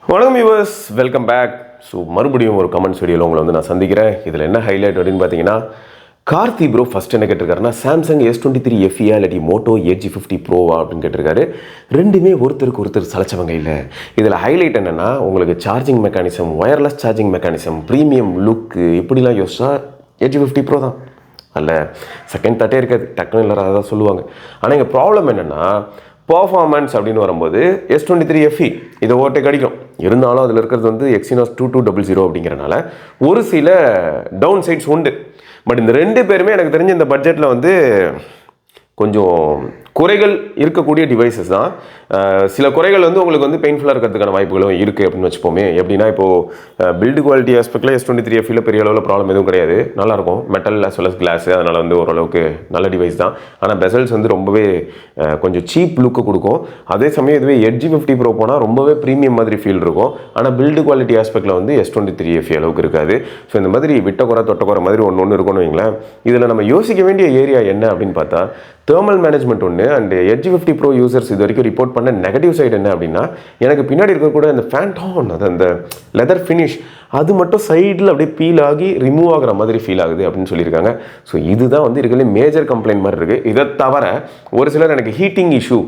வணக்கம் viewers, welcome back. So மறுபடியும் ஒரு கமெண்ட்ஸ் வீடியோவில் உங்களை வந்து நான் சந்திக்கிறேன். இதில் என்ன ஹைலைட் அப்படின்னு பார்த்தீங்கன்னா, கார்த்தி ப்ரோ ஃபஸ்ட் என்ன கேட்டிருக்காருன்னா, சாம்சங் S23 FE இல்லாட்டி மோட்டோ Edge50 ப்ரோவா அப்படின்னு கேட்டிருக்காரு. ரெண்டுமே ஒருத்தருக்கு ஒருத்தர் சலைச்சவங்க இல்லை. இதில் ஹைலைட் என்னென்னா, உங்களுக்கு charging mechanism, wireless charging mechanism, premium look இப்படிலாம் யோசிச்சா Edge50 ப்ரோ தான் அல்ல. செகண்ட் தாட்டே இருக்காது, டக்குன்னு எல்லாரும் அதான் சொல்லுவாங்க. ஆனால் இங்கே ப்ராப்ளம் என்னென்னா, பர்ஃபார்மன்ஸ் அப்படின்னு வரும்போது S23 FE இதை ஓட்டை கிடைக்கும். இருந்தாலும் அதில் இருக்கிறது வந்து Exynos 2200 அப்படிங்கிறனால ஒரு சில டவுன் சைட்ஸ் உண்டு. பட் இந்த ரெண்டு பேருமே எனக்கு தெரிஞ்ச இந்த பட்ஜெட்டில் வந்து கொஞ்சம் குறைகள் இருக்கக்கூடிய டிவைசஸ் தான். சில குறைகள் வந்து உங்களுக்கு வந்து பெயின்ஃபுல்லாக இருக்கிறதுக்கான வாய்ப்புகளும் இருக்குது அப்படின்னு வச்சுப்போமே. எப்படின்னா இப்போது பில்டு குவாலிட்டி ஆஸ்பெக்டில் S23 FE பெரிய அளவில் ப்ராப்ளம் எதுவும் கிடையாது, நல்லாயிருக்கும். Metal as well as glass, அதனால் வந்து ஓரளவுக்கு நல்ல டிவைஸ் தான். ஆனால் பெசல்ஸ் வந்து ரொம்பவே கொஞ்சம் சீப் லுக்கு கொடுக்கும். அதே சமயம் இதுவே Edge50 ப்ரோ போனால் ரொம்பவே ப்ரீமியம் மாதிரி ஃபீல் இருக்கும். ஆனால் பில்டு குவாலிட்டி ஆஸ்பெக்டில் வந்து S23 FE அளவுக்கு இருக்காது. ஸோ இந்த மாதிரி விட்டக்குறை தொட்டக்குறை மாதிரி ஒன்று இருக்கும்னு வைங்களேன். இதில் நம்ம யோசிக்க வேண்டிய ஏரியா என்ன அப்படின்னு பார்த்தா, தெர்மல் மேனேஜ்மெண்ட் ஒன்று அண்ட் Edge50 ப்ரோ யூசர்ஸ் இது வரைக்கும் ரிப்போர்ட் பண்ண நெகட்டிவ் சைடு என்ன அப்படின்னா, எனக்கு பின்னாடி இருக்கக்கூடிய அந்த ஃபேண்டான், அது அந்த லெதர் ஃபினிஷ், அது மட்டும் சைடில் அப்படியே பீல் ஆகி ரிமூவ் ஆகிற மாதிரி ஃபீல் ஆகுது அப்படின்னு சொல்லியிருக்காங்க. ஸோ இதுதான் வந்து இருக்கிற மேஜர் கம்ப்ளைண்ட் மாதிரி இருக்குது. இதை தவிர ஒரு சிலர் எனக்கு ஹீட்டிங் இஷ்யூ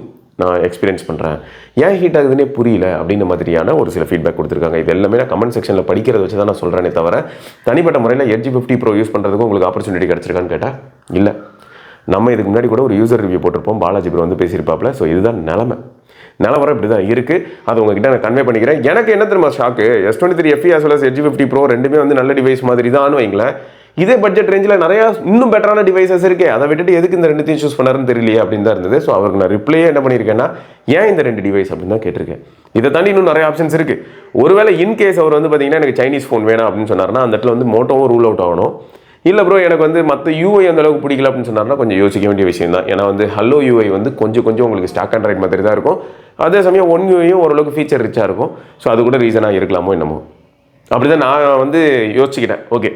நான் எக்ஸ்பீரியன்ஸ் பண்ணுறேன், ஏன் ஹீட் ஆகுதுன்னே புரியல அப்படின்ற மாதிரியான ஒரு சில ஃபீட்பேக் கொடுத்துருக்காங்க. இது எல்லாமே நான் கமெண்ட் செக்ஷனில் படிக்கிறத வச்சு தான் நான் சொல்கிறேனே தவிர, தனிப்பட்ட முறையில் Edge50 ப்ரோ யூஸ் பண்ணுறதுக்கு உங்களுக்கு ஆப்பர்ச்சுனிட்டி கிடச்சிருக்கான்னு கேட்டால் இல்லை. நம்ம இதுக்கு முன்னாடி கூட ஒரு யூசர் ரிவ்யூ போட்டிருப்போம், பாலாஜி ப்ரோ வந்து பேசியிருப்பாப்ல. ஸோ இதுதான் நிலவரம் இப்படி தான் இருக்குது. அது உங்ககிட்ட நான் கன்வே பண்ணிக்கிறேன். எனக்கு என்ன தெரியுமா shock, S23 FE as well as Edge50 bro ரெண்டுமே வந்து நல்ல டிவைஸ் மாதிரி தான் வைங்களேன். இதே பட்ஜெட் ரேஞ்சில் நிறையா இன்னும் பெட்டரான டிவைசஸ் இருக்கே, அதை விட்டுட்டு எதுக்கு இந்த ரெண்டுத்தையும் சூஸ் பண்ணாருன்னு தெரியலையே அப்படின்னு தான் இருந்தது. ஸோ அவருக்கு நான் ரிப்ளையே என்ன பண்ணியிருக்கேன்னா, ஏன் இந்த ரெண்டு டிவைஸ் அப்படின்னு தான் கேட்டிருக்கேன். இதை தாண்டி இன்னும் நிறைய ஆப்ஷன்ஸ் இருக்குது. ஒருவேளை இன்கேஸ் அவர் வந்து பார்த்தீங்கன்னா எனக்கு சைனீஸ் ஃபோன் வேணாம் அப்படின்னு சொன்னார்னா, அந்த இடத்துல வந்து மோட்டோவும் ரூல் அவுட் ஆகணும். இல்லை ப்ரோ எனக்கு வந்து மற்ற யூஐ அந்த அளவுக்கு பிடிக்கல அப்படின்னு சொன்னார்னா கொஞ்சம் யோசிக்க வேண்டிய விஷயம் தான். ஏன்னா வந்து ஹலோ யூஐ வந்து கொஞ்சம் உங்களுக்கு ஸ்டாக் ஆண்ட்ராய்ட் மாதிரி தான் இருக்கும். அதே சமயம் ஒன் யூஐயும் ஓரளவுக்கு ஃபீச்சர் ரிச்சாக இருக்கும். ஸோ அது கூட ரீசனாக இருக்கலாமோ என்னமோ, அப்படி தான் நான் வந்து யோசிச்சுக்கிட்டேன். ஓகே,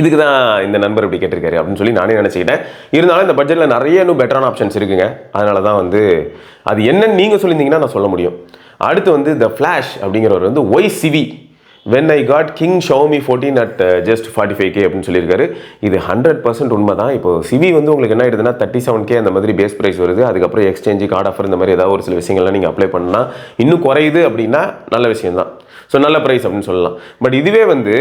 இதுக்கு தான் இந்த நண்பர் இப்படி கேட்டிருக்காரு அப்படின்னு சொல்லி நானே நினச்சிக்கிட்டேன். இருந்தாலும் இந்த பட்ஜெட்டில் நிறைய இன்னும் பெட்டரான ஆப்ஷன்ஸ் இருக்குங்க. அதனால தான் வந்து அது என்னன்னு நீங்கள் சொல்லியிருந்தீங்கன்னா நான் சொல்ல முடியும். அடுத்து வந்து த ஃப்ளாஷ் அப்படிங்கிறவர் வந்து YCV when I got King Xiaomi 14 at just 45K அப்படின்னு சொல்லியிருக்காரு. இது 100% உண்மை தான். இப்போ சிவி வந்து உங்களுக்கு என்ன ஆயிடுதுன்னா 37K அந்த மாதிரி பேஸ் ப்ரைஸ் வருது. அதுக்கப்புறம் எக்ஸ்சேஞ்சு, கார்டு ஆஃபர் இந்த மாதிரி ஏதாவது ஒரு சில விஷயங்கள்லாம் நீங்கள் அப்ளை பண்ணால் இன்னும் குறையுது அப்படின்னா நல்ல விஷயம் தான். ஸோ நல்ல ப்ரைஸ் அப்படின்னு சொல்லலாம். பட் இதுவே வந்து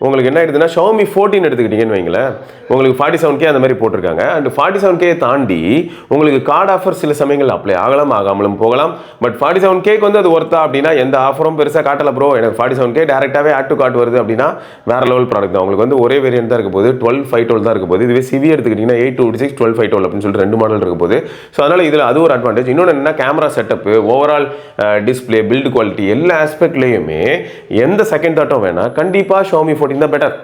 உங்களுக்கு என்ன ஆயிடுதுன்னா, Xiaomi 14 எடுத்துக்கிட்டீங்கன்னு வைங்களேன், உங்களுக்கு 47K அந்த மாதிரி போட்டிருக்காங்க. அண்ட் 47K தாண்டி உங்களுக்கு கார்டு ஆஃபர் சில சமயங்கள் அப்ளை ஆகலாம், ஆகாமலும் போகலாம். பட் 47Kக்கு வந்து அது ஒர்த்தா அப்படின்னா எந்த ஆஃபரும் பெருசாக காட்டலை ப்ரோ, எனக்கு 47K டேரெக்டாகவே ஆட் டு கார்ட் வருது அப்படின்னா வேற லெவல் ப்ராடக்ட் தான். உங்களுக்கு வந்து ஒரே வேரியன்ட் தான் இருக்க போது, 12/512 தான் இருக்க போது. இதுவே சிவி எடுத்துக்கிட்டிங்கன்னா 826, 12/512 அப்படின்னு சொல்லிட்டு ரெண்டு மாடல் இருக்க போது. ஸோ அதனால் இதில் அது ஒரு அட்வான்டேஜ். இன்னொன்று என்ன, camera setup, overall display, build quality எல்லா ஆஸ்பெக்ட்லேயுமே எந்த செகண்ட் தாட்டும் வேணாம், கண்டிப்பாக Xiaomi 14 தான் பெட்டர்.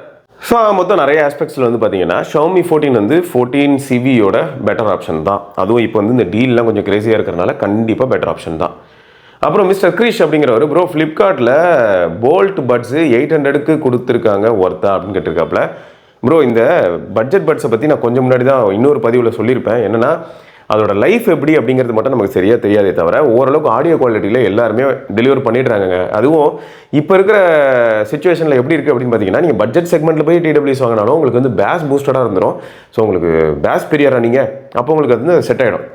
ஸோ மொத்தம் நிறைய ஆஸ்பெக்ட்ஸில் வந்து பார்த்தீங்கன்னா Xiaomi 14 வந்து 14 CVயோட பெட்டர் ஆப்ஷன் தான். அதுவும் இப்போ வந்து இந்த டீல்லாம் கொஞ்சம் கிரேசியாக இருக்கிறனால கண்டிப்பாக பெட்டர் ஆப்ஷன் தான். அப்புறம் மிஸ்டர் கிரீஷ் அப்படிங்கிறவர், ப்ரோ ஃப்ளிப்கார்ட்டில் போல்ட் பட்ஸு 800க்கு கொடுத்துருக்காங்க ஒர்த்தா அப்படின்னு கேட்டிருக்காப்புல. ப்ரோ இந்த பட்ஜெட் பட்ஸை பற்றி நான் கொஞ்சம் முன்னாடி தான் இன்னொரு பதிவில் சொல்லியிருப்பேன். என்னென்னா அதோட லைஃப் எப்படி அப்படிங்கிறது மட்டும் நமக்கு சரியாக தெரியாதே தவிர, ஓரளவுக்கு ஆடியோ குவாலிட்டியில் எல்லாருமே டெலிவர் பண்ணிடுறாங்க. அதுவும் இப்போ இருக்கிற சுச்சுவேஷனில் எப்படி இருக்குது அப்படின்னு பார்த்தீங்கன்னா, நீங்கள் பட்ஜெட் செக்மெண்ட்டில் போய் TWS வாங்கினாலும் உங்களுக்கு வந்து பேஸ் பூஸ்டடாக இருந்துடும். ஸோ உங்களுக்கு பேஸ் பெரியரா நீங்கள், அப்போ உங்களுக்கு வந்து செட் ஆகிடும்.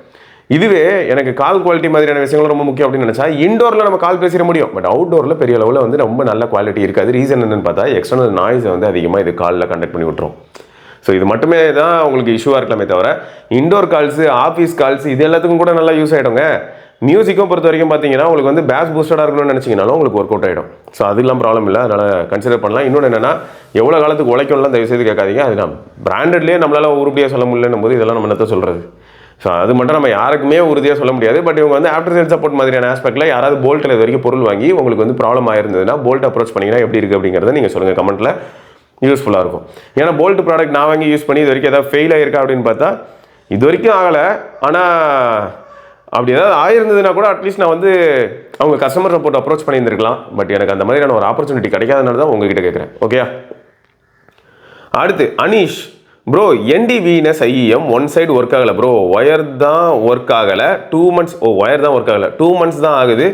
இதுவே எனக்கு கால் குவாலிட்டி மாதிரியான விஷயங்கள் ரொம்ப முக்கியம் அப்படின்னு நினச்சா, இண்டோரில் நம்ம கால் பேசிட முடியும். பட் அவுட்டோரில் பெரிய அளவில் வந்து ரொம்ப நல்ல குவாலிட்டி இருக்காது. ரீசன் என்னென்னு பார்த்தா, எக்ஸ்டர்னல் நாய்ஸை வந்து அதிகமாக இது காலில் கண்டக்ட் பண்ணி விட்டுரும். ஸோ இது மட்டுமே தான் உங்களுக்கு இஷ்யூவாக இருக்கலாமே தவிர, இண்டோர் கால்ஸு, ஆஃபீஸ் கால்ஸ் இது எல்லாத்துக்கும் கூட நல்லா யூஸ் ஆகிடுங்க. மியூசிக்கும் பொறுத்த வரைக்கும் பார்த்தீங்கன்னா உங்களுக்கு வந்து பேஸ் பூஸ்டடாக இருக்கணும்னு நினச்சிங்கனாலும் உங்களுக்கு ஒர்க் அவுட் ஆகிடும். ஸோ அதெல்லாம் ப்ராப்ளம் இல்லை, அதனால் கன்சிடர் பண்ணலாம். இன்னொன்று என்னென்னா, எவ்வளோ காலத்துக்கு உழைக்கணும்லாம் தயவுசெய்து கேட்காதீங்க. அது நான் பிராண்டட்லேயே நம்மளால் உருப்படியாக சொல்ல முடியலன்னும் போது இதெல்லாம் நம்ம என்னத்த சொல்கிறது. ஸோ அது மட்டும் நம்ம யாருக்குமே உறுதியாக சொல்ல முடியாது. பட் இவங்க வந்து ஆஃப்டர் சேல் சப்போர்ட் மாதிரியான ஆஸ்பெக்டில் யாராவது போல்ட்டில் இது வரைக்கும் பொருள் வாங்கி உங்களுக்கு வந்து ப்ராப்ளம் ஆயிருந்ததுன்னா போல்ட் அப்ரோச் பண்ணிங்கன்னா எப்படி இருக்குது அப்படிங்கிறத நீங்கள் சொல்லுங்கள் கமெண்ட்டில், யூஸ்ஃபுல்லாக இருக்கும். ஏன்னா போல்ட் ப்ராடக்ட் நான் வாங்கி யூஸ் பண்ணி இது வரைக்கும் ஏதாவது ஃபெயில் ஆகிருக்கா அப்படின்னு பார்த்தா இது வரைக்கும் ஆகலை. ஆனால் அப்படி ஏதாவது ஆயிருந்ததுன்னா கூட அட்லீஸ்ட் நான் வந்து அவங்க கஸ்டமர் சப்போர்ட் அப்ரோச் பண்ணியிருந்திருக்கலாம். பட் எனக்கு அந்த மாதிரியான ஒரு ஆப்பர்ச்சுனிட்டி கிடைக்காதனால தான் உங்ககிட்ட கேட்குறேன். ஓகே, அடுத்து Aneesh bro, NDVNS IEM one side work ஆகலை ப்ரோ, ஒயர் தான் ஒர்க் ஆகலை 2 months. ஒயர் தான் ஒர்க் ஆகலை 2 months தான் ஆகுது.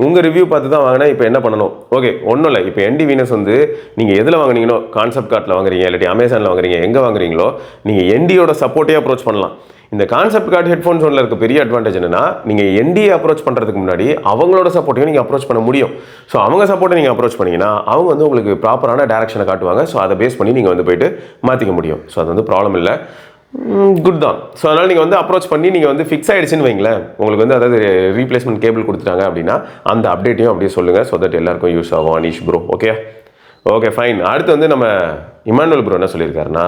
உங்கள் ரிவ்யூ பார்த்து தான் வாங்கினா இப்போ என்ன பண்ணணும்? ஓகே, ஒன்றும் இல்லை. இப்போ என்டி வீனஸ் வந்து நீங்கள் எதில் வாங்குனீங்களோ, கான்செப்ட் கார்ட்டில் வாங்குறீங்க, இல்லாட்டி அமேசானில் வாங்குறீங்க, எங்கே வாங்குறீங்களோ நீங்கள் என்டியோட சப்போர்ட்டே அப்ரோச் பண்ணலாம். இந்த கான்செப்ட் கார்டு ஹெட்ஃபோன்ஸ் ஒன்றில் இருக்க பெரிய அட்வான்டேஜ் என்னன்னா, நீங்கள் என்டியை அப்ரோச் பண்ணுறதுக்கு முன்னாடி அவங்களோட சப்போர்ட்டையும் நீங்கள் அப்ரோச் பண்ண முடியும். ஸோ அவங்க சப்போர்ட்டை நீங்கள் அப்ரோச் பண்ணிங்கன்னா அவங்க வந்து உங்களுக்கு ப்ராப்பரான டேரக்ஷனை காட்டுவாங்க. ஸோ அதை பேஸ் பண்ணி நீங்கள் வந்து போயிட்டு மாற்றிக்க முடியும். ஸோ அது வந்து ப்ராப்ளம் இல்லை, குட் தான். ஸோ அதனால் நீங்கள் வந்து அப்ரோச் பண்ணி நீங்கள் வந்து ஃபிக்ஸ் ஆகிடுச்சுன்னு வைங்களேன், உங்களுக்கு வந்து அதாவது ரீப்ளேஸ்மெண்ட் கேபிள் கொடுத்துட்டாங்க அப்படின்னா அந்த அப்டேட்டையும் அப்படியே சொல்லுங்கள். ஸோ தட் எல்லாருக்கும் யூஸ் ஆகும். Aneesh bro, okay fine. அடுத்து வந்து நம்ம இமானுவல் ப்ரோ என்ன சொல்லியிருக்காருன்னா,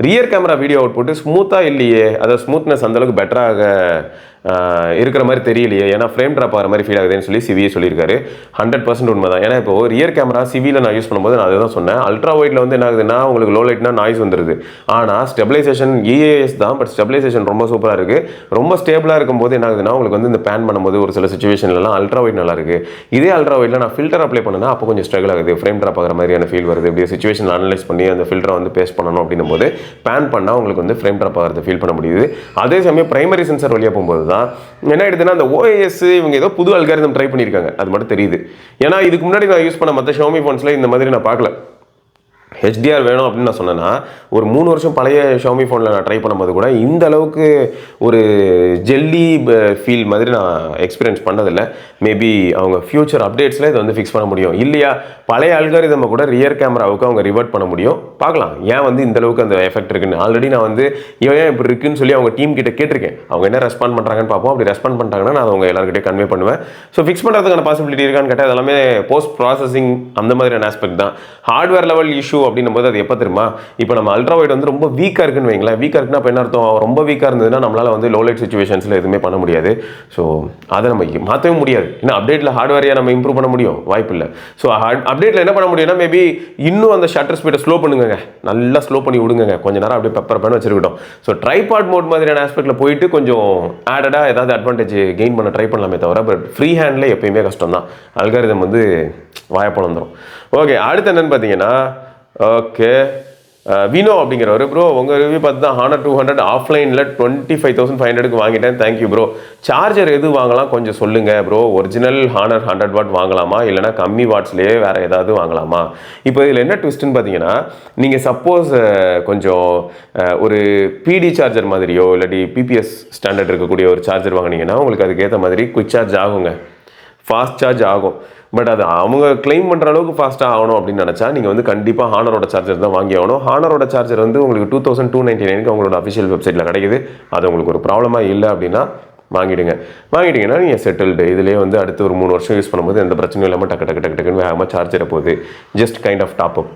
ரியர் கேமரா வீடியோ அவுட் போட்டு ஸ்மூத்தாக இல்லையே, அதாவது ஸ்மூத்னஸ் அந்தளவுக்கு பெட்டராக இருக்கிற மாதிரி தெரியலையே, ஏன்னா ஃப்ரேம் ட்ராப் ஆகிற மாதிரி ஃபீல் ஆகுதுன்னு சொல்லி சிவியே சொல்லியிருக்காரு. 100% உண்மை தான். ஏன்னா இப்போ ரியர் கேமரா சிவியில் நான் யூஸ் பண்ணும்போது நான் அதை தான் சொன்னேன், அல்ட்ரா வைட்டில் வந்து என்ன ஆகுதுன்னா உங்களுக்கு லோ லைட்னா நாய்ஸ் வந்துடுது. ஆனால் ஸ்டெபிலைசேஷன் EAS தான், பட் ஸ்டெபிலைசேஷன் ரொம்ப சூப்பராக இருக்குது. ரொம்ப ஸ்டேபிளாக இருக்கும்போது என்ன ஆகுதுன்னா உங்களுக்கு வந்து இந்த பேன் பண்ணும்போது ஒரு சில சுச்சுவேஷன்லாம் அல்ட்ரா வைட் நல்லா இருக்குது. இதே அல்ட்ரா வைட்டில் நான் ஃபில்டர் அப்ளை பண்ணேன்னா அப்போ கொஞ்சம் ஸ்ட்ரகிள் ஆகுது, ஃப்ரேம் ட்ராப் ஆகிற மாதிரியான ஃபீல் வருது. இப்படி சுச்சுவேஷன் அனலைஸ் பண்ணி அந்த ஃபில்டரை வந்து பேஸ்ட் பண்ணணும் அப்படின்னும் போது பேன் பண்ணால் உங்களுக்கு வந்து ஃப்ரேம் ட்ராப் ஆகிறது ஃபீல் பண்ண முடியுது. அதே சமயம் பிரைமரி சென்சர் வழியாக போகும்போது தான் என்ன ஆயிடுதுன்னா அந்த OIS இவங்க ஏதோ புது அல்காரிதம் ட்ரை பண்ணியிருக்காங்க, அது மட்டும் தெரியுது. ஏன்னா இதுக்கு முன்னாடி நான் யூஸ் பண்ண மற்ற ஷாமி ஃபோன்ஸில் இந்த மாதிரி நான் பார்க்கல. HDR வேணும் அப்படின்னு நான் சொன்னேன்னா ஒரு 3 வருஷம் பழைய ஷாமி ஃபோனில் நான் ட்ரை பண்ணும்போது கூட இந்த அளவுக்கு ஒரு ஜெல்லி ஃபீல் மாதிரி நான் எக்ஸ்பீரியன்ஸ் பண்ணதில்லை. மேபி அவங்க ஃபியூச்சர் அப்டேட்ஸில் இதை வந்து ஃபிக்ஸ் பண்ண முடியும், இல்லையா பழைய அல்காரிதமை கூட ரியர் கேமராவுக்கு அவங்க ரிவர்ட் பண்ண முடியும். பார்க்கலாம் ஏன் வந்து இந்த அளவுக்கு அந்த எஃபெக்ட் இருக்குன்னு. ஆல்ரெடி நான் வந்து ஏன் இப்படி இருக்குன்னு சொல்லி அவங்க டீம் கிட்ட கேட்டிருக்கேன், அவங்க என்ன ரெஸ்பாண்ட் பண்ணுறாங்கன்னு பார்ப்போம். அப்படி ரெஸ்பாண்ட் பண்ணிட்டாங்கன்னா நான் அவங்க எல்லாருக்கிட்டே கன்வே பண்ணுவேன். ஸோ ஃபிக்ஸ் பண்ணுறதுக்கான பாசிபிலிட்டி இருக்கான்னு கேட்டால் அதெல்லாமே போஸ்ட் ப்ராசஸிங் அந்த மாதிரியான ஆஸ்பெக்ட் தான். ஹார்ட்வேர் லெவல் இஷ்யூ அப்படின்னும் போது அது எப்போ தெரியுமா, இப்போ நம்ம அல்ட்ரா வைட் வந்து ரொம்ப வீக்காக இருக்குன்னு வைங்களேன். வீக்காக இருக்குன்னா இப்போ என்ன அர்த்தம், ரொம்ப வீக்காக இருந்ததுன்னா நம்மளால் வந்து லோ லைட் சுச்சுவேஷன்ஸில் எதுவுமே பண்ண முடியாது. ஸோ அதை நம்ம மாற்றவே முடியாது. ஏன்னா அப்டேட்டில் ஹார்ட்வேரையாக நம்ம இம்ப்ரூவ் பண்ண முடியும், வாய்ப்பு இல்லை. ஸோ அப்டேட்டில் என்ன பண்ண முடியும்னா மேபி இன்னும் அந்த ஷட்டர் ஸ்பீடை ஸ்லோ பண்ணுங்க, நல்லா ஸ்லோ பண்ணி விடுங்க, கொஞ்சம் நேரம் அப்படியே பெப்பர் பண்ண வச்சிருக்கட்டும். ஸோ ட்ரைபாட் மோட் மாதிரியான ஆஸ்பெக்டில் போயிட்டு கொஞ்சம் ஆடடாக ஏதாவது அட்வான்டேஜ் கெயின் பண்ண ட்ரை பண்ணலாமே தவிர, பட் ஃப்ரீ ஹேண்டில் எப்பயுமே கஷ்டம் தான், அல்காரிதம் வந்து வாய்ப்பு வந்துடும். ஓகே, அடுத்து என்னன்னு பார்த்தீங்கன்னா, வினோ அப்படிங்கிறவர், ப்ரோ உங்கள் ரிவ்யூ பார்த்து தான் Honor 200 ஆஃப்லைனில் 25,500க்கு வாங்கிட்டேன், தேங்க்யூ ப்ரோ. சார்ஜர் எது வாங்கலாம் கொஞ்சம் சொல்லுங்கள் ப்ரோ. ஒரிஜினல் Honor 100 வாட் வாங்கலாமா, இல்லைனா கம்மி வாட்ஸ்லேயே வேறு ஏதாவது வாங்கலாமா? இப்போ இதில் என்ன ட்விஸ்ட்டுன்னு பார்த்தீங்கன்னா, நீங்கள் சப்போஸ் கொஞ்சம் ஒரு PD சார்ஜர் மாதிரியோ இல்லாட்டி PPS ஸ்டாண்டர்ட் இருக்கக்கூடிய ஒரு சார்ஜர் வாங்கினீங்கன்னா உங்களுக்கு அதுக்கேற்ற மாதிரி குயிக் சார்ஜ் ஆகுங்க, ஃபாஸ்ட் சார்ஜ் ஆகும். பட் அது அவங்க கிளைம் பண்ணுற அளவுக்கு ஃபாஸ்ட்டாக ஆகணும் அப்படின்னு நினச்சா நீங்கள் வந்து கண்டிப்பாக ஹானரோட சார்ஜர் தான் வாங்கி ஆகணும். ஹானரோட சார்ஜர் வந்து உங்களுக்கு 2299 அவங்களோட அஃபிஷியல் வெப்சைட்டில் கிடைக்குது. அது உங்களுக்கு ஒரு ப்ராப்ளமாக இல்லை அப்படின்னா வாங்கிட்டீங்கன்னா நீங்கள் செட்டில்டு. இதிலே வந்து அடுத்து ஒரு 3 வருஷம் யூஸ் பண்ணும்போது எந்த பிரச்சனையும் இல்லாமல் டக்குன்னு வேகமாக சார்ஜரை போகுது. Just kind of top up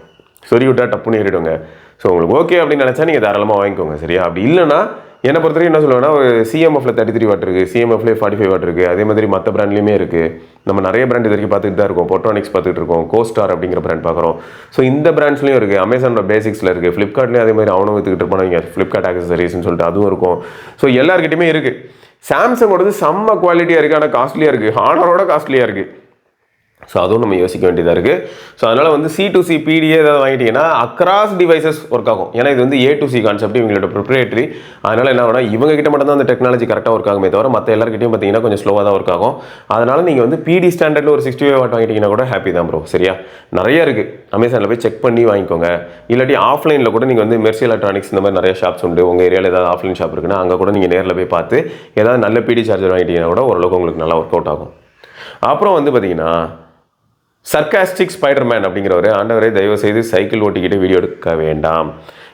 சொல்லி விட்டா டப்புன்னு ஏறிடுங்க. ஸோ உங்களுக்கு ஓகே அப்படின்னு நினச்சா நீங்கள் தாராளமாக வாங்கிக்கோங்க, சரியா? அப்படி இல்லைனா என்னை பொறுத்தவரைக்கும் என்ன சொல்லுவேன்னா, ஒரு CMFல 33 வாட் இருக்குது, CMFல 45 வாட் இருக்குது. அதே மாதிரி மற்ற பிராண்ட்லேயுமே இருக்குது. நம்ம நிறைய பிராண்ட் இது வரைக்கும் பார்த்துட்டு தான் இருக்கோம். பொட்ரானிக்ஸ் பார்த்துட்டு இருக்கோம், கோஸ்டார் அப்படிங்கிற பிராண்ட் பார்க்குறோம். ஸோ இந்த பிராண்ட்ஸ்லையும் இருக்குது, அமேசானோட பேசிக்ஸில் இருக்குது, ஃப்ளிப்கார்ட்லேயும் அதே மாதிரி அவனும் விற்றுக்கிட்டு இருப்பாங்க, ஃப்ளிப்கார்ட் ஆக்சசரிஸ்ன்னு சொல்லிட்டு அதுவும் இருக்கும். ஸோ எல்லாருக்கிட்டையுமே இருக்குது. சாம்சங்கோடது செம்ம குவாலிட்டியாக இருக்குது, ஆனால் காஸ்ட்லியாக இருக்குது, ஹானரோட காஸ்ட்லியாக இருக்குது. ஸோ அதுவும் நம்ம யோசிக்க வேண்டியதாக இருக்குது. ஸோ அதனால் வந்து C2C PDA ஏதாவது வாங்கிட்டீங்கன்னா அக்ராஸ் டிவைசஸ் ஒர்க் ஆகும். ஏன்னா இது வந்து A to C கான்செப்ட், இவங்களோட ப்ரிப்ரேட்டரி. அதனால் என்ன ஆகும்னா இவங்ககிட்ட மட்டும் தான் அந்த டெக்னாலஜி கரெக்டாக ஒர்க் ஆகுமே தவிர மற்ற எல்லாருக்கிட்டையும் பார்த்தீங்கன்னா கொஞ்சம் ஸ்லோவாக தான் ஒர்க் ஆகும். அதனால் நீங்கள் வந்து PD ஸ்டாண்டர்டில் ஒரு 65 வாட் வாங்கிட்டீங்கன்னா கூட ஹாப்பி தான் ப்ரோ, சரியா? நிறைய இருக்குது, அமேசானில் போய் செக் பண்ணி வாங்கிக்கோங்க. இல்லாட்டி ஆஃப்லைனில் கூட நீங்கள் வந்து மெர்சி எலக்ட்ரானிக்ஸ் இந்த மாதிரி நிறைய ஷாப்ஸ் உண்டு. உங்கள் ஏரியாவில் ஏதாவது ஆஃப்லைன் ஷாப் இருக்குன்னா அங்கே கூட நீங்கள் நேரில் போய் பார்த்து ஏதாவது நல்ல PD சார்ஜர் வாங்கிட்டீங்கன்னா கூட ஓரளவுக்கு உங்களுக்கு நல்லா ஒர்க் அவுட் ஆகும். அப்புறம் வந்து பார்த்தீங்கன்னா சர்காஸ்டிக் ஸ்பைடர்மேன் அப்படிங்கிறவர், ஆண்டவரை தயவு செய்து சைக்கிள் ஓட்டிக்கிட்டு வீடியோ எடுக்க வேண்டாம்.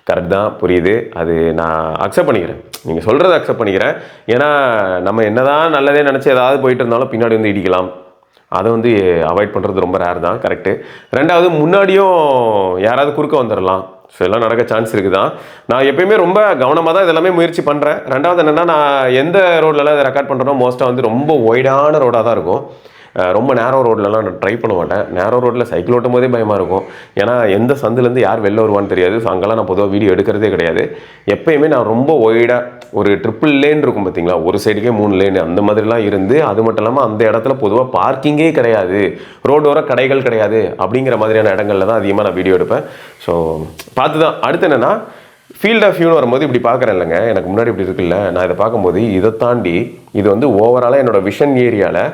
கரெக்ட் தான், புரியுது, அது நான் அக்செப்ட் பண்ணிக்கிறேன், நீங்கள் சொல்கிறத அக்செப்ட் பண்ணிக்கிறேன். ஏன்னா நம்ம என்ன தான் நல்லதே நினச்சி ஏதாவது போயிட்டு இருந்தாலும் பின்னாடி வந்து இடிக்கலாம், அதை வந்து அவாய்ட் பண்ணுறது ரொம்ப ரேர் தான், கரெக்டு. ரெண்டாவது முன்னாடியும் யாராவது குறுக்க வந்துடலாம். ஸோ எல்லாம் நடக்க சான்ஸ் இருக்குது தான். நான் எப்பயுமே ரொம்ப கவனமாக தான் இதெல்லாமே முயற்சி பண்ணுறேன். ரெண்டாவது என்னென்னா, நான் எந்த ரோட்லலாம் இதை ரெக்கார்ட் பண்ணுறேனோ மோஸ்ட்டாக வந்து ரொம்ப ஒய்டான ரோடாக தான் இருக்கும். ரொம்ப நேரோ ரோட்லலாம் நான் ட்ரை பண்ண மாட்டேன். நேரோ ரோட்டில் சைக்கிள் ஓட்டும் போதே பயமாக இருக்கும். ஏன்னா எந்த சந்துலேருந்து யார் வெளில வருவான்னு தெரியாது. ஸோ அங்கெல்லாம் நான் பொதுவாக வீடியோ எடுக்கிறதே கிடையாது. எப்பயுமே நான் ரொம்ப ஒய்டாக ஒரு ட்ரிப்பிள் லேன் இருக்கும் பார்த்தீங்களா, ஒரு சைடுக்கே 3 லேன் அந்த மாதிரிலாம் இருந்து, அது மட்டும் இல்லாமல் அந்த இடத்துல பொதுவாக பார்க்கிங்கே கிடையாது, ரோடோர கடைகள் கிடையாது, அப்படிங்கிற மாதிரியான இடங்களில் தான் அதிகமாக நான் வீடியோ எடுப்பேன். ஸோ பார்த்து தான். அடுத்து என்னென்னா, ஃபீல்ட் ஆஃப் வியூன்னு வரும்போது இப்படி பார்க்குறேன் இல்லைங்க, எனக்கு முன்னாடி இப்படி இருக்குல்ல, நான் இதை பார்க்கும்போது இதை தாண்டி இது வந்து ஓவராலாக என்னோடய விஷன் ஏரியாவில்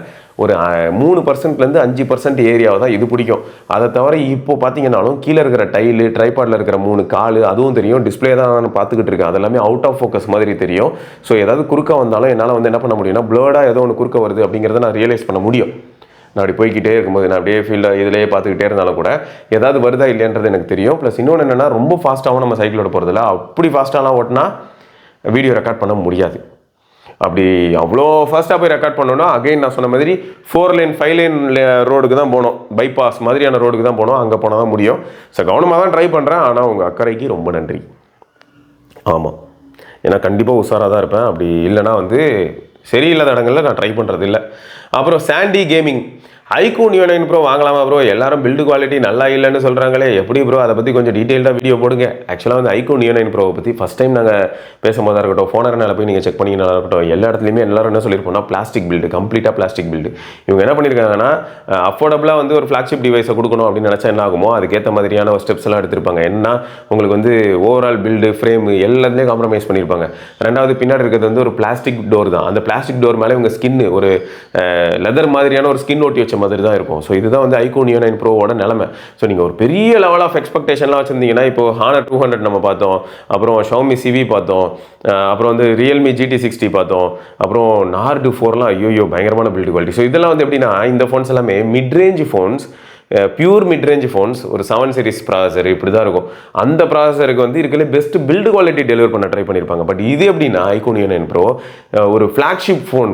ஒரு 3%லேருந்து 5% ஏரியாவை தான் இது பிடிக்கும். அதை தவிர இப்போ பார்த்தீங்கன்னாலும் கீழே இருக்கிற டைலு, ட்ரைபாடில் இருக்கிற 3 கால் அதுவும் தெரியும். டிஸ்பிளே தான் நான் பார்த்துக்கிட்டு இருக்கேன், அதெல்லாமே அவுட் ஆஃப் ஃபோக்கஸ் மாதிரி தெரியும். ஸோ ஏதாவது குறுக்க வந்தாலும் என்னால் வந்து என்ன பண்ண முடியும்னா, ப்ளர்டாக ஏதோ ஒன்று குறுக்க வருது அப்படிங்கிறத நான் ரியலைஸ் பண்ண முடியும். நான் அப்படி போய்கிட்டே இருக்கும்போது நான் அப்படியே ஃபீல்டில் இதிலேயே பார்த்துக்கிட்டே இருந்தாலும் கூட ஏதாவது வருதா இல்லைன்றது எனக்கு தெரியும். ப்ளஸ் இன்னொன்று என்னென்னா, ரொம்ப ஃபாஸ்ட்டாகவும் நம்ம சைக்கிளோட போகிறதில்ல. அப்படி ஃபாஸ்ட்டாலாம் ஓட்டினா வீடியோ ரெக்கார்ட் பண்ண முடியாது. அப்படி அவ்வளோ ஃபாஸ்ட்டாக போய் ரெக்கார்ட் பண்ணோன்னா அகைன் நான் சொன்ன மாதிரி 4 லைன் 5 லைன் ரோடுக்கு தான் போகணும். பைபாஸ் மாதிரியான ரோடுக்கு தான் போகணும். அங்கே போனால் தான் முடியும். ஸோ கவனமாக தான் ட்ரை பண்ணுறேன். ஆனால் உங்கள் அக்கறைக்கு ரொம்ப நன்றி. ஆமாம், ஏன்னா கண்டிப்பாக உஷாராக தான் இருப்பேன். அப்படி இல்லைனா வந்து சரியில்லாத இடங்களில் நான் ட்ரை பண்ணுறது இல்லை. அப்புறம் Sandy gaming iQOO Neo 9 Pro வாங்கலாமா ப்ரோ? எல்லாரும் பில்டு குவாலிட்டி நல்லா இல்லைன்னு சொல்கிறாங்களே, எப்படி ப்ரோ? அதை பற்றி கொஞ்சம் டீட்டெயில்டாக வீடியோ போடுங்க. ஆக்சுவலாக வந்து iQOO Neo 9 Pro பற்றி ஃபஸ்ட் டைம் நாங்கள் பேசும்போதாக இருக்கட்டும், ஃபோனர்னால போய் நீங்கள் செக் பண்ணிங்கன்னா இருக்கட்டும், எல்லா இடத்துலையுமே எல்லாரும் என்ன சொல்லியிருப்போம்னா, பிளாஸ்டிக் பில்டு, கம்ப்ளீட்டாக பிளாஸ்டிக் பில்டு. இவங்க என்ன பண்ணியிருக்காங்கன்னா, அஃபோர்டபுளாக வந்து ஒரு ஃப்ளாக்ஷிப் டிவைஸை கொடுக்கணும் அப்படின்னு நினச்சா என்ன ஆகுமோ அதுக்கேற்ற மாதிரியான ஒரு ஸ்டெப்ஸ் எல்லாம் எடுத்திருப்பாங்க. என்ன உங்களுக்கு வந்து ஓவரால் பில்டு, ஃப்ரேம் எல்லாத்துலேயும் காம்ப்ரமைஸ் பண்ணியிருப்பாங்க. ரெண்டாவது பின்னாடி இருக்கிறது வந்து ஒரு பிளாஸ்டிக் டோர் தான். அந்த பிளாஸ்டிக் டோர் மேலே இவங்க ஸ்கின் ஒரு லெதர் மாதிரியான ஒரு ஸ்கின் ஒட்டி வச்ச மாதிரி தான் இருக்கும். ஸோ இதுதான் வந்து iQOO Neo 9 Proவோட நிலைமை. ஸோ நீங்கள் ஒரு பெரிய லெவல் ஆஃப் எக்ஸ்பெக்டேஷன்லாம் வச்சுருந்தீங்கன்னா, இப்போ Honor 200 நம்ம பார்த்தோம், அப்புறம் Xiaomi CV பார்த்தோம், அப்புறம் வந்து Realme GT60 பார்த்தோம், அப்புறம் Nord 4லாம் ஐயோ பயங்கரமான பில்டு குவாலிட்டி. ஸோ இதெல்லாம் வந்து எப்படின்னா, இந்த ஃபோன்ஸ் எல்லாமே midrange phones, pure midrange phones, ஒரு 7 சீரிஸ் ப்ராசஸர் இப்படி தான் இருக்கும். அந்த ப்ராசஸருக்கு வந்து இருக்கிற பெஸ்ட் பில்டு குவாலிட்டி டெலிவர் பண்ண ட்ரை பண்ணியிருப்பாங்க. பட் இது எப்படின்னா, iQOO Neo 9 Pro ஒரு ஃப்ளாக்ஷிப் ஃபோன்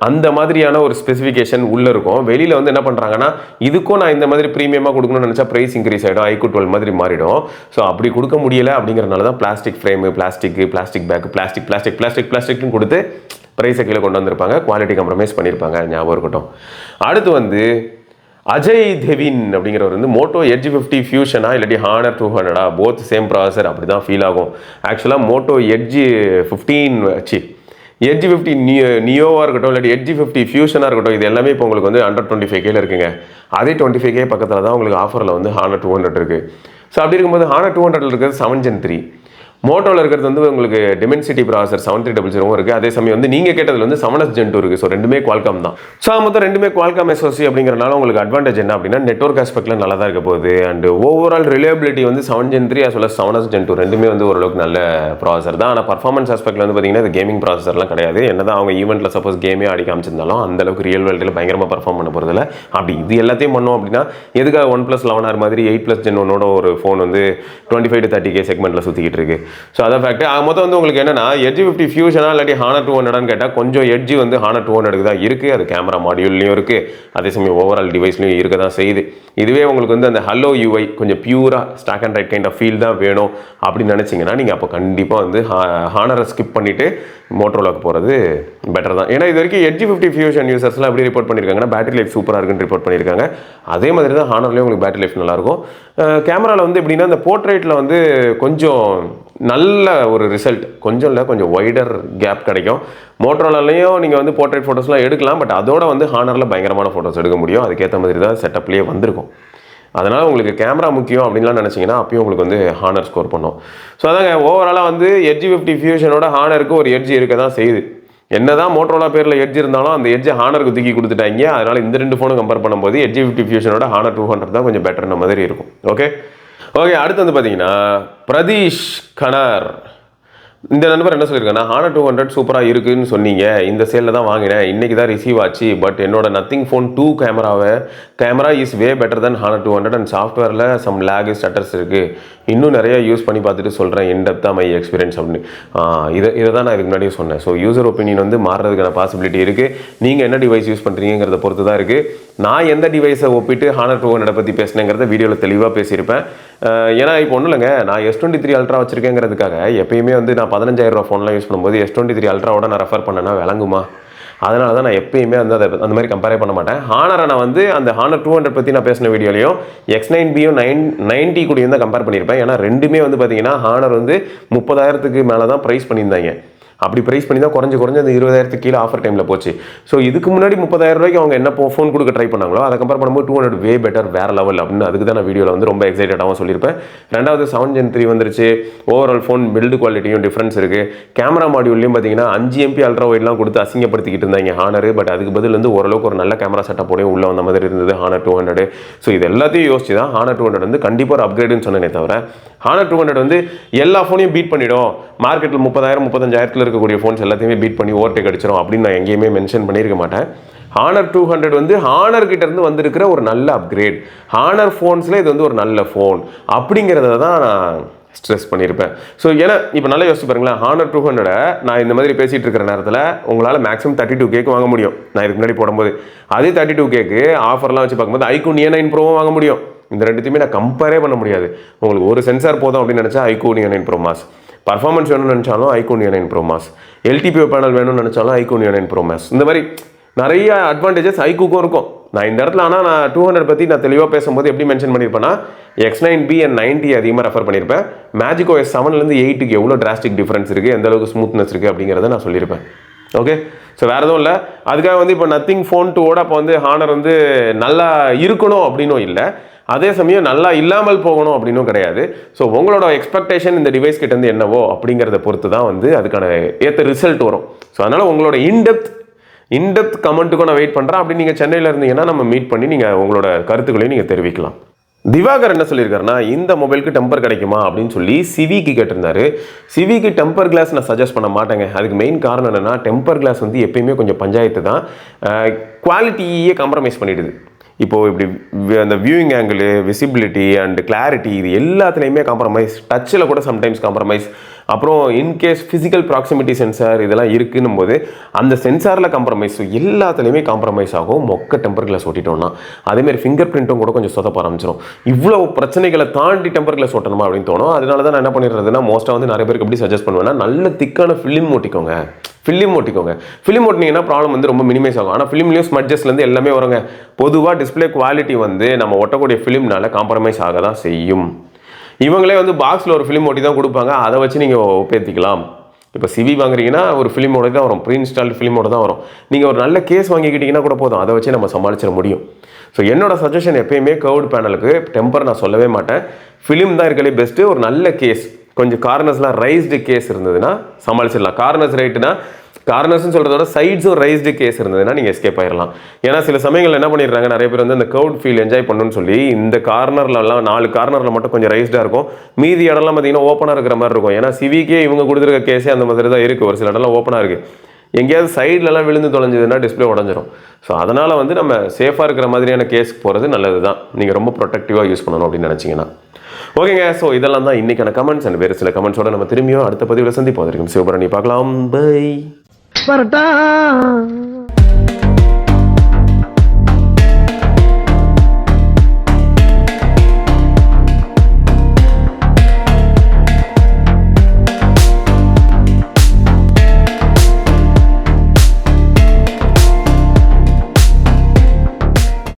அந்த மாதிரியான ஒரு ஸ்பெசிஃபிகேஷன் உள்ளே இருக்கும். வெளியில் வந்து என்ன பண்ணுறாங்கன்னா, இதுக்கும் நான் இந்த மாதிரி ப்ரீமியமாக கொடுக்கணும்னு நினச்சா ப்ரைஸ் இன்க்ரீஸ் ஆகிடும், iQOO 12 மாதிரி மாறிடும். ஸோ அப்படி கொடுக்க முடியலை அப்படிங்கிறனால தான் பிளாஸ்டிக் ஃப்ரேமு, பிளாஸ்டிக் பேக், பிளாஸ்டிக்னு கொடுத்து ப்ரைஸை கீழே கொண்டு வந்திருப்பாங்க. குவாலிட்டி காம்ப்ரமைஸ் பண்ணியிருப்பாங்க, ஞாபகம் இருக்கட்டும். அடுத்து வந்து அஜய் தேவின் அப்படிங்கிறவர் வந்து மோட்டோ எட்ஜ் 50 ஃபியூஷனா இல்லாட்டி Honor 200 போத் சேம் ப்ராசஸர் அப்படி தான் ஃபீல் ஆகும். ஆக்சுவலாக மோட்டோ எட்ஜ் 15 எட்ஜ் 50 நியோவாக இருக்கட்டும், இல்லாட்டி எட்ஜ் 50 ஃபியூஷனாக இருக்கட்டும், இது எல்லாமே இப்போ உங்களுக்கு வந்து அண்டர் 25K இருக்குங்க. அதே 25K பக்கத்தில் தான் உங்களுக்கு ஆஃபரில் வந்து Honor 200 இருக்குது. ஸோ அப்படி இருக்கும்போது Honor 200 இருக்கிறது 7 Gen 3. மோட்டோவில் இருக்கிறது வந்து உங்களுக்கு Dimensity ப்ராசஸர் 7300 இருக்குது. அதே சமயம் வந்து நீங்கள் கேட்டதில் வந்து 7S Gen 2 இருக்குது. ஸோ ரெண்டுமே Qualcomm தான். ஸோ மொத்தம் ரெண்டுமே Qualcomm SoC அப்படிங்கிறனால உங்களுக்கு அட்வான்டேஜ் என்ன அப்படின்னா, நெட்வொர்க் ஆஸ்பெக்டில் நல்லா தான் இருக்க போகுது. அண்ட் ஓவரால் ரிலையபிலிட்டி வந்து 7 Gen 3 as well as 7S Gen 2 ரெண்டுமே வந்து ஓரளவுக்கு நல்ல ப்ராசஸர் தான். ஆனால் பர்ஃபார்மன்ஸ் ஆஸ்பெக்டில் வந்து பார்த்தீங்கன்னா இது கேமிங் ப்ராசஸர்லாம் கிடையாது. என்ன தான் அவங்க ஈவெண்ட்டில் சப்போஸ் கேமே ஆடி காமிச்சிருந்தாலும் அந்தளவுக்கு ரியல் வேர்ல்டில் பயங்கரமாக பர்ஃபார்ம் பண்ண போகிறதில்ல. அப்படி இது எல்லாத்தையும் பண்ணோம் அப்படின்னா எதுக்காக OnePlus 11R மாதிரி 8+ Gen 1ஓட ஒரு ஃபோன் வந்து 25 to 30K செக்மெண்ட்டில் சுற்றிக்கிட்டு இருக்கு. ஸோ அதான் ஃபேக்ட். மொத்தம் வந்து உங்களுக்கு என்னன்னா, எட்ஜ் 50 ஃபியூஷனா இல்லாட்டி Honor 200 கேட்டால் கொஞ்சம் எட்ஜ் வந்து Honor 200 தான் இருக்குது. அது கேமரா மாடியூல்லையும் இருக்குது, அதே சமயம் ஓவரால் டிவைஸ்லையும் இருக்க தான் செய்யுது. இதுவே உங்களுக்கு வந்து அந்த ஹலோ UI கொஞ்சம் பியூராக stock and right kind of feel தான் வேணும் அப்படின்னு நினச்சிங்கன்னா, நீங்கள் அப்போ கண்டிப்பாக வந்து Honorரை ஸ்கிப் பண்ணிவிட்டு மோட்டோரோலாக்கு போகிறது பெட்டர் தான். ஏன்னா இது வரைக்கும் எட்ஜ் 50 ஃபியூஷன் யூசர்ஸ்லாம் எப்படி ரிப்போர்ட் பண்ணியிருக்காங்கன்னா, பேட்டரி லைஃப் சூப்பராக இருக்குன்னு ரிப்போர்ட் பண்ணியிருக்காங்க. அதே மாதிரி தான் Honorலேயும் உங்களுக்கு பேட்டரி லைஃப் நல்லாயிருக்கும். கேமராவில் வந்து எப்படின்னா, இந்த போர்ட்ரேட்டில் வந்து கொஞ்சம் நல்ல ஒரு ரிசல்ட், கொஞ்சம் இல்லை கொஞ்சம் வைடர் கேப் கிடைக்கும். மோட்டோரோலாலையும் நீங்கள் வந்து போர்ட்ரேட் ஃபோட்டோஸ்லாம் எடுக்கலாம், பட் அதோட வந்து Honorரில் பயங்கரமான ஃபோட்டோஸ் எடுக்க முடியும். அதுக்கேற்ற மாதிரி தான் செட்டப்லேயே வந்திருக்கும். அதனால் உங்களுக்கு கேமரா முக்கியம் அப்படின்லாம் நினச்சிங்கன்னா அப்பயும் உங்களுக்கு வந்து Honor ஸ்கோர் பண்ணும். ஸோ அதாங்க ஓவராலாக வந்து எட்ஜ் 50 ஃபியூஷனோட Honorக்கு ஒரு எட்ஜ் இருக்க தான் செய்யுது. என்ன தான் மோட்டோரோலா பேரில் எட்ஜ் இருந்தாலும் அந்த எட்ஜை Honorக்கு தூக்கி கொடுத்துட்டாங்க. அதனால் இந்த ரெண்டு ஃபோனும் கம்பேர் பண்ணும்போது எட்ஜ் 50 ஃபியூஷனோட Honor 200 தான் கொஞ்சம் பெட்டர்ன மாதிரி இருக்கும். ஓகே, அடுத்து வந்து பார்த்தீங்கன்னா பிரதீஷ் கனார் இந்த நண்பர் என்ன சொல்லியிருக்காங்கன்னா, Honor 200 சூப்பராக இருக்குதுன்னு சொன்னீங்க, இந்த சேலில் தான் வாங்கினேன், இன்றைக்கி தான் ரிசீவ் ஆச்சு. பட் என்னோட Nothing Phone 2 camera is way better then Honor 200 and சாஃப்ட்வேரில் சம் லேக் ஸ்டட்டர்ஸ் இருக்குது. இன்னும் நிறைய யூஸ் பண்ணி பார்த்துட்டு சொல்கிறேன், இன்டெப்த்தாக மை எக்ஸ்பீரியன்ஸ் அப்படின்னு. இதை தான் நான் இதுக்கு முன்னாடியே சொன்னேன். ஸோ யூசர் ஒப்பீனியன் வந்து மாறுறதுக்கான பாசிபிலிட்டி இருக்குது. நீங்கள் என்ன டிவைஸ் யூஸ் பண்ணுறீங்கிறத பொறுத்து தான் இருக்குது. நான் எந்த டிவைஸை ஒப்பிட்டு Honor 200 பற்றி பேசினேங்கிறத வீடியோவில் தெளிவாக பேசியிருப்பேன். ஏன்னா இப்போ ஒன்றும் இல்லைங்க, நான் S23 Ultra வச்சுருக்கேங்கிறதுக்காக எப்பயுமே வந்து நான் 15,000 ரூபா ஃபோன்லாம் யூஸ் பண்ணும்போது S23 Ultraவோட நான் ரெஃபர் பண்ணேன்னா விளங்குமா? அதனால தான் நான் எப்பயுமே வந்து அந்த மாதிரி கம்பேரே பண்ண மாட்டேன். Honor நான் வந்து அந்த Honor 200 பற்றி நான் பேசின வீடியோலையும் X9Bயும் 990 கூடயும் தான் கம்பேர் பண்ணியிருப்பேன். ஏன்னா ரெண்டுமே வந்து பார்த்தீங்கன்னா Honor வந்து 30,000க்கு மேலே தான் ப்ரைஸ் பண்ணியிருந்தாங்க. அப்படி ப்ரைஸ் பண்ணி தான் குறைஞ்சு அந்த 20,000 கீழே ஆஃபர் டைமில் போச்சு. ஸோ இதுக்கு முன்னாடி 30,000 ரூபாய்க்கு அவங்க என்ன ஃபோன் கொடுக்க ட்ரை பண்ணாங்களோ அதை கம்பேர் பண்ணும்போது 200 வே பெட்டர், வேறு லெவல் அப்படின்னு அதுக்கு தான் நான் வீடியோவில் வந்து ரொம்ப எக்ஸைட்டடாகவும் சொல்லியிருப்பேன். ரெண்டாவது 7 Gen 3 வந்துருச்சு. ஓவரால் ஃபோன் பில்டு குவாலிட்டியும் டிஃப்ரென்ஸ் இருக்குது. கேமரா மாடியூல்லையும் பார்த்தீங்கன்னா 5 MP அல்ட்ரா வைட்லாம் கொடுத்து அசிங்கப்படுத்திக்கிட்டு இருந்தாங்க ஹானர். பட் அதுக்கு பதில் வந்து ஓரளவுக்கு ஒரு நல்ல கேமரா செட்டப்போடையும் உள்ள வந்த மாதிரி இருந்தது ஹானர் 200. ஸோ இது எல்லாத்தையும் யோசிச்சு தான் ஹானர் 200 வந்து கண்டிப்பாக ஒரு அப்கிரேடுன்னு சொன்னேனே தவிர ஹானர் 200 வந்து எல்லா ஃபோனையும் பீட் பண்ணிடும், மார்க்கெட்டில் 30,000 35,000 இருக்கக்கூடிய ஃபோன்ஸ் எல்லாத்தையுமே பீட் பண்ணி ஓவர்டேக் அடிச்சிடும் அப்படின்னு நான் எங்கேயுமே மென்ஷன் பண்ணியிருக்க மாட்டேன். ஹானர் 200 வந்து ஹானர் கிட்ட இருந்து வந்திருக்கிற ஒரு நல்ல அப்கிரேட். ஹானர் ஃபோன்ஸில் இது வந்து ஒரு நல்ல ஃபோன் அப்படிங்கிறத தான் நான் ஸ்ட்ரெஸ் பண்ணியிருப்பேன். ஸோ ஏன்னா இப்போ நல்லா யோசிச்சு பாருங்களேன், ஹானர் 200 நான் இந்த மாதிரி பேசிகிட்டு இருக்கிற நேரத்தில் உங்களால் மேக்ஸிமம் 32K வாங்க முடியும். நான் இதுக்கு முன்னாடி போடும்போது அதே 32K ஆஃபர்லாம் வச்சு பார்க்கும்போது iQOO A9 Pro வாங்க முடியும். இந்த ரெண்டுத்தையுமே நான் கம்பேரே பண்ண முடியாது. உங்களுக்கு ஒரு சென்சார் போதும் அப்படின்னு நினச்சா iQOO A9 Pro Max, performance வேணும்னு நினச்சாலும் iQOO A9 Pro Max, LTPO panel வேணும்னு நினச்சாலும் iQOO A9 Pro Max. இந்த மாதிரி நிறைய அட்வான்டேஜஸ் iQOOக்கும் இருக்கும். நான் இந்த இடத்துல ஆனால் நான் 200 பற்றி நான் தெளிவாக பேசும்போது எப்படி மென்ஷன் பண்ணியிருப்பேன்னா X9B and 90 அதிகமாக ரெஃபர் பண்ணியிருப்பேன். மேஜிக் OS 7லேருந்து 8க்கு எவ்வளோ டிராஸ்டிக் டிஃப்ரென்ஸ் இருக்குது, எந்த அளவுக்கு ஸ்மூத்னஸ் இருக்குது அப்படிங்கிறத நான் சொல்லியிருப்பேன். ஓகே, ஸோ வேறு எதுவும் இல்லை. அதுக்காக வந்து இப்போ நத்திங் ஃபோன் 2ஓட அப்போ வந்து ஹானர் வந்து நல்லா இருக்கணும் அப்படின்னும் இல்லை, அதே சமயம் நல்லா இல்லாமல் போகணும் அப்படின்னும் கிடையாது. ஸோ உங்களோட எக்ஸ்பெக்டேஷன் இந்த டிவைஸ் கிட்டேருந்து என்னவோ அப்படிங்கிறத பொறுத்து தான் வந்து அதுக்கான ஏற்ற ரிசல்ட் வரும். ஸோ அதனால் உங்களோட இன்டெப்த் கமெண்ட்டுக்கும் நான் வெயிட் பண்ணுறேன். அப்படி நீங்கள் சென்னையில் இருந்தீங்கன்னா நம்ம மீட் பண்ணி நீங்கள் உங்களோட கருத்துக்களையும் நீங்கள் தெரிவிக்கலாம். திவாகர் என்ன சொல்லியிருக்காருன்னா, இந்த மொபைலுக்கு டெம்பர் கிடைக்குமா அப்படின்னு சொல்லி சிவிக்கு கேட்டிருந்தாரு. சிவிக்கு டெம்பர் கிளாஸ் நான் சஜஸ்ட் பண்ண மாட்டேங்க. அதுக்கு மெயின் காரணம் என்னென்னா, டெம்பர் கிளாஸ் வந்து எப்பயுமே கொஞ்சம் பஞ்சாயத்து தான், குவாலிட்டியே காம்ப்ரமைஸ் பண்ணிடுது. இப்போது இப்படி அந்த viewing angle, visibility and clarity இது எல்லாத்துலேயுமே காம்ப்ரமைஸ், டச்சில் கூட சம்டைம்ஸ் காம்ப்ரமைஸ். அப்புறம் இன்கேஸ் ஃபிசிக்கல் ப்ராக்சிமிட்டி சென்சார் இதெல்லாம் இருக்குன்னும் போது அந்த சென்சாரில் காம்ப்ரமைஸ், எல்லாத்துலேயுமே காம்ப்ரமைஸ் ஆகும் மொக்க டெம்பர் கிளாஸ் ஓட்டிட்டோம்னா. அதேமாதிரி ஃபிங்கர் பிரிண்ட்டும் கூட கொஞ்சம் சொதப்ப ஆரம்பிச்சிடும். இவ்வளோ பிரச்சனைகளை தாண்டி டெம்பர் கிளாஸ் ஓட்டணுமா அப்படின்னு தோணும். அதனால தான் நான் என்ன பண்ணிடுறதுன்னா, மோஸ்ட்டாக வந்து நிறைய பேருக்கு எப்படி சஜஸ்ட் பண்ணுவேன்னா, நல்ல திக்கான ஃபிலிம் ஓட்டிக்கோங்க. ஃபிலிம் ஓட்டினீங்கன்னா ப்ராப்ளம் வந்து ரொம்ப மினிமைஸ் ஆகும். ஆனால் ஃபிலிம்லேயும் ஸ்மட்ஜஸ்லேருந்து எல்லாமே வருங்க. பொதுவாக டிஸ்பிளே குவாலிட்டி வந்து நம்ம ஒட்டக்கூடிய ஃபிலிம்னால காம்ப்ரமைஸ் ஆக தான் செய்யும். இவங்களே வந்து பாக்ஸில் ஒரு ஃபிலிம் ஓட்டி தான் கொடுப்பாங்க, அதை வச்சு நீங்கள் ஒப்பேற்றிக்கலாம். இப்போ சிவி வாங்குறீங்கன்னா ஒரு ஃபிலிமோட தான் வரும், ப்ரீ இன்ஸ்டால்டு ஃபிலிமோட தான் வரும். நீங்கள் ஒரு நல்ல கேஸ் வாங்கிக்கிட்டீங்கன்னா கூட போதும், அதை வச்சு நம்ம சமாளிச்சிட முடியும். ஸோ என்னோட சஜஷன் எப்பயுமே கர்வ்டு பேனலுக்கு டெம்பர் நான் சொல்லவே மாட்டேன். ஃபிலிம் தான் இருக்கலே பெஸ்ட்டு. ஒரு நல்ல கேஸ், கொஞ்சம் கார்னர்ஸ்லாம் ரைஸ்டு கேஸ் இருந்ததுன்னா சமாளிச்சிடலாம். கார்னர்ஸ் ரைட்டுனா, கார்னர்ஸ்னு சொல்கிறத விட சைட்ஸும் ரைஸ்டு கேஸ் இருந்ததுன்னா நீங்கள் எஸ்கேப் ஆயிடலாம். ஏன்னா சில சமயங்கள் என்ன பண்ணிடுறாங்க, நிறைய பேர் வந்து அந்த கர்வ்ட் ஃபீல் என்ஜாய் பண்ணணும்னு சொல்லி இந்த கார்னர்லலாம் 4 கார்னரில் மட்டும் கொஞ்சம் ரைஸ்டாக இருக்கும், மீதி இடம்லாம் பார்த்தீங்கன்னா ஓப்பனாக இருக்கிற மாதிரி இருக்கும். ஏன்னா சிவிக்கே இவங்க கொடுத்துருக்க கேஸே அந்த மாதிரி தான் இருக்குது. ஒரு சில இடம்லாம் ஓப்பனாக இருக்குது. எங்கேயாவது சைட்லலாம் விழுந்து தொலைஞ்சதுன்னா டிஸ்பிளே உடஞ்சிரும். ஸோ அதனால் வந்து நம்ம சேஃபாக இருக்கிற மாதிரியான கேஸுக்கு போகிறது நல்லது தான், நீங்கள் ரொம்ப ப்ரொடெக்டிவாக யூஸ் பண்ணணும் அப்படின்னு நினச்சிங்கன்னா. ஓகேங்க, ஸோ இதெல்லாம் தான் இன்றைக்கான கமெண்ட்ஸ். அண்ட் வேறு சில கமெண்ட்ஸோட நம்ம திரும்பியும் அடுத்த பதிவில் சந்திப்போம். வரைக்கும் சிவபரணி பார்க்கலாம். பை.